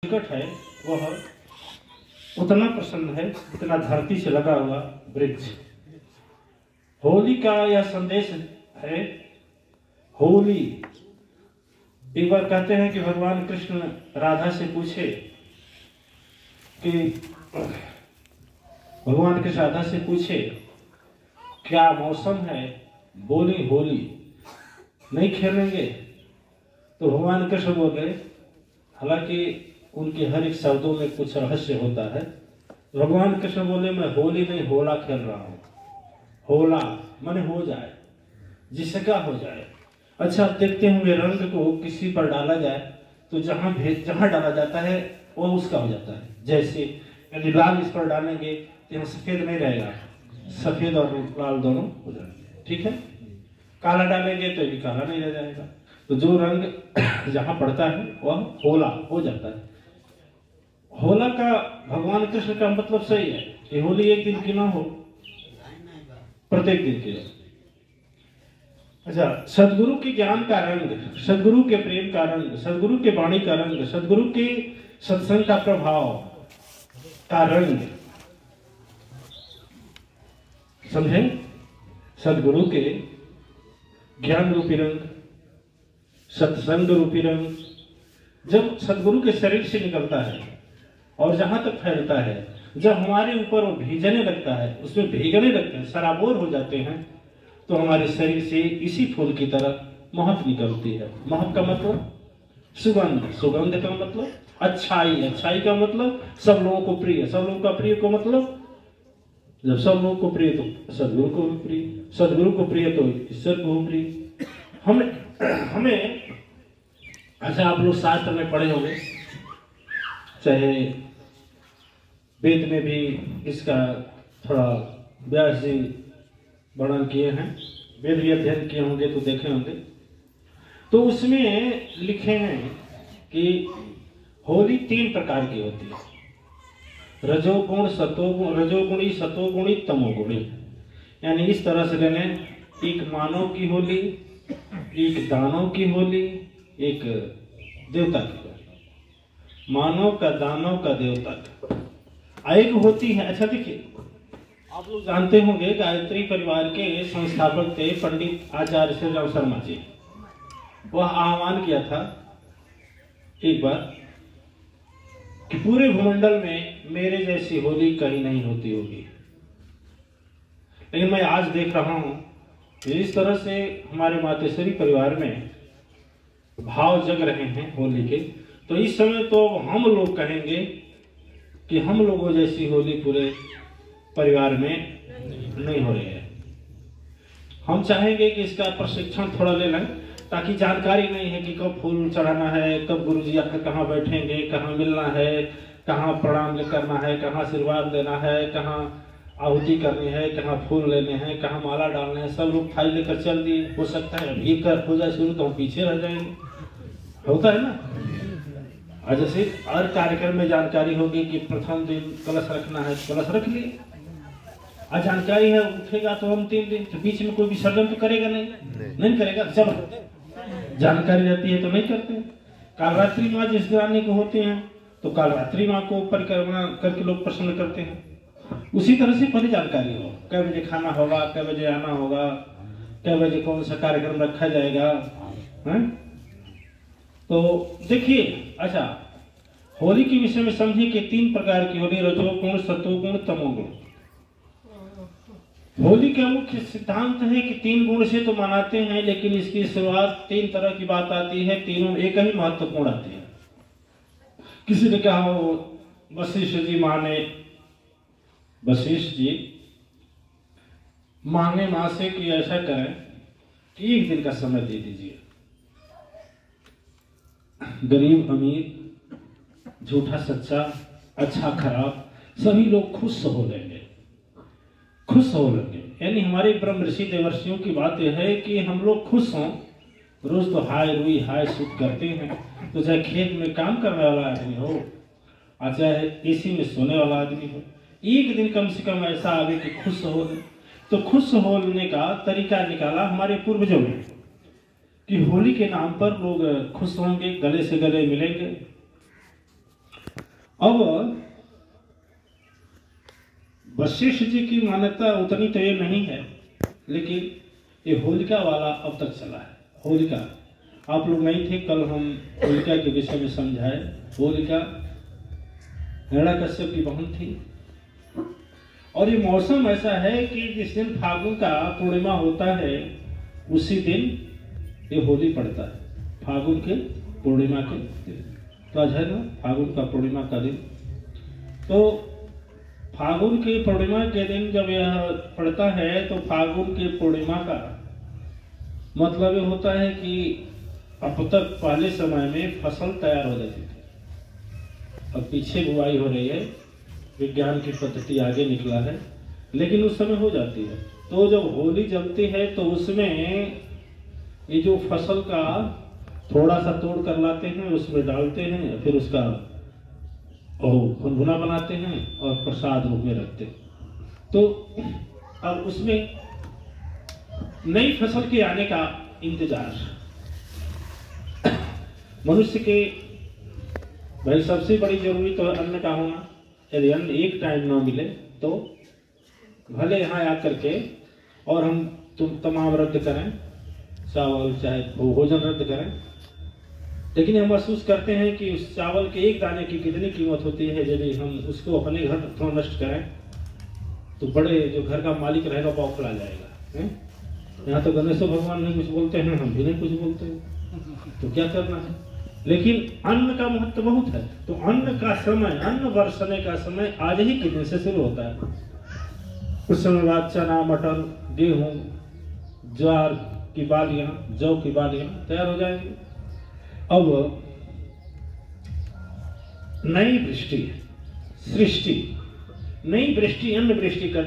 निकट है वह उतना प्रसन्न है जितना धरती से लगा हुआ वृक्ष। होली का यह संदेश है। होली, एक बार कहते हैं कि भगवान कृष्ण राधा से पूछे कि भगवान कृष्ण राधा से पूछे क्या मौसम है, बोली होली, नहीं खेलेंगे? तो भगवान कृष्ण बोले, हालांकि उनके हर एक शब्दों में कुछ रहस्य होता है। भगवान कृष्ण बोले, मैं होली नहीं होला खेल रहा हूँ। होला माने हो जाए, जिसका हो जाए। अच्छा, आप देखते होंगे रंग को किसी पर डाला जाए तो जहां डाला जाता है वो उसका हो जाता है। जैसे यदि लाल इस पर डालेंगे तो यहाँ सफेद नहीं रहेगा, सफेद और लाल दोनों हो जाएंगे, ठीक है। काला डालेंगे तो ये काला नहीं रह जाएगा। तो जो रंग जहां पड़ता है वह होला हो जाता है। होला का भगवान कृष्ण का मतलब सही है कि होली एक दिन की ना हो, प्रत्येक दिन की। अच्छा, सदगुरु के ज्ञान का रंग, सदगुरु के प्रेम का रंग, सदगुरु के वाणी का रंग, सदगुरु के सत्संग का प्रभाव का रंग, समझे? सदगुरु के ज्ञान रूपी रंग, सत्संग रूपी रंग जब सदगुरु के शरीर से निकलता है और जहां तक फैलता है, जब हमारे ऊपर वो भीजने लगता है, उसमें भीगने लगते हैं, सराबोर हो जाते हैं, तो हमारे शरीर से इसी फूल की तरह महक निकलती है। महक का मतलब सुगंध, सुगंध का मतलब अच्छाई, अच्छाई का मतलब सब लोगों को प्रिय, सब लोगों का प्रिय को मतलब जब सब लोगों को प्रिय तो सदगुरु को भी प्रिय, सदगुरु को प्रिय तो ईश्वर को भी प्रिय। हमें अच्छा, आप लोग शास्त्र में पढ़े होंगे, चाहे वेद में भी इसका थोड़ा व्यास जी वर्णन किए हैं, वेद भी अध्ययन किए होंगे तो देखे होंगे। तो उसमें लिखे हैं कि होली 3 प्रकार की होती है, रजोगुण, सतोगुण, रजोगुणी, सतोगुणी, तमोगुणी। यानी इस तरह से लेने, एक मानव की होली, एक दानव की होली, एक देवता की होली। मानव का, दानव का, देवता का एक होती है। अच्छा देखिए, आप लोग जानते होंगे गायत्री परिवार के संस्थापक थे पंडित आचार्य श्री राम शर्मा जी। वह आह्वान किया था एक बार कि पूरे भूमंडल में मेरे जैसी होली कहीं नहीं होती होगी। लेकिन मैं आज देख रहा हूं कि इस तरह से हमारे मातेश्वरी परिवार में भाव जग रहे हैं होली के, तो इस समय तो हम लोग कहेंगे कि हम लोगों जैसी होली पूरे परिवार में नहीं हो रही है। हम चाहेंगे कि इसका प्रशिक्षण थोड़ा ले लें, ताकि जानकारी नहीं है कि कब फूल चढ़ाना है, कब गुरुजी आकर कहाँ बैठेंगे, कहाँ मिलना है, कहाँ प्रणाम करना है, कहाँ आशीर्वाद देना है, कहाँ आहुति करनी है, कहाँ फूल लेने हैं, कहाँ माला डालने हैं। सब लोग फाइल लेकर चल दिए। हो सकता है अभी कर हो जाए शुरू तो हम पीछे रह जाएंगे, होता है ना। आज जैसे हर कार्यक्रम में जानकारी होगी कि प्रथम दिन कलश रखना है, कलश रख लिए। आज जानकारी है उठेगा तो हम 3 दिन, तो बीच में कोई विसर्जन तो करेगा नहीं करेगा। जब जानकारी रहती है तो नहीं करते। काल रात्रि माँ जिस गाने को होते हैं तो काल रात्रि माँ को परिक्रमा करके लोग प्रसन्न करते हैं। उसी तरह से पहले जानकारी हो, कै बजे खाना होगा, कै बजे आना होगा, कै बजे कौन सा कार्यक्रम रखा जाएगा, है? तो देखिए, अच्छा, होली के विषय में समझिए कि 3 प्रकार की होली, रजोगुण, सतोगुण, तमोगुण। होली का मुख्य सिद्धांत है कि 3 गुण से तो मनाते हैं, लेकिन इसकी शुरुआत 3 तरह की बात आती है, तीनों एक ही महत्वपूर्ण आती है। किसी ने कहा वशिष्ठ जी माने, वशिष्ठ जी मांगे मां से कि ऐसा करें कि 1 दिन का समय दे दीजिए, गरीब अमीर, झूठा सच्चा, अच्छा खराब, सभी लोग खुश हो लेंगे, खुश हो लेंगे। यानी हमारे ब्रह्म ऋषि देवर्षियों की बात यह है कि हम लोग खुश हों। रोज तो हाय रुई हाय सुख करते हैं, तो चाहे खेत में काम करने वाला आदमी हो और चाहे एसी में सोने वाला आदमी हो, 1 दिन कम से कम ऐसा आवे कि खुश हो। तो खुश होने का तरीका निकाला हमारे पूर्वजों ने कि होली के नाम पर लोग खुश होंगे, गले से गले मिलेंगे, अब वशिष्ठ जी की मान्यता उतनी तो ये नहीं है, लेकिन ये होलिका वाला अब तक चला है। होलिका, आप लोग नहीं थे कल, हम होलिका के विषय में समझाए। होलिका हिरण्यकश्यप की बहन थी, और ये मौसम ऐसा है कि जिस दिन फागुन का पूर्णिमा होता है उसी दिन ये होली पड़ता है, फागुन के पूर्णिमा के दिन। तो आज है ना फागुन का पूर्णिमा का दिन। तो फागुन की पूर्णिमा के दिन जब यह पड़ता है तो फागुन की पूर्णिमा का मतलब ये होता है कि अब तक पहले समय में फसल तैयार हो जाती थी, अब पीछे बुआई हो रही है, विज्ञान की पद्धति आगे निकला है, लेकिन उस समय हो जाती है। तो जब होली जलती है तो उसमें ये जो फसल का थोड़ा सा तोड़ कर लाते हैं, उसमें डालते हैं, फिर उसका भुनभुना बनाते हैं और प्रसाद रूप में रखते हैं। तो अब उसमें नई फसल के आने का इंतजार मनुष्य के। भाई सबसे बड़ी जरूरी तो अन्न का होना। यदि अन्न एक टाइम ना मिले तो भले यहाँ आकर के और हम तमाम रद्द करें, चावल चाहे भोजन रद्द करें, लेकिन हम महसूस करते हैं कि उस चावल के एक दाने की कितनी कीमत होती है। यदि हम उसको अपने घर थोड़ा नष्ट करें तो बड़े जो घर का मालिक रहेगा बौखला जाएगा। यहाँ तो गणेशो भगवान नहीं कुछ बोलते हैं, हम भी नहीं कुछ बोलते हैं, तो क्या करना है। लेकिन अन्न का महत्व बहुत है। तो अन्न का समय, अन्न बरसने का समय आज ही के दिन से शुरू होता है। उस समय बाद चना, मटर, गेहूं, ज्वार की बालियां, जौ की बालियां तैयार हो जाएंगी। अब नई वृष्टि, सृष्टि, नई वृष्टि, अन्न वृष्टि कर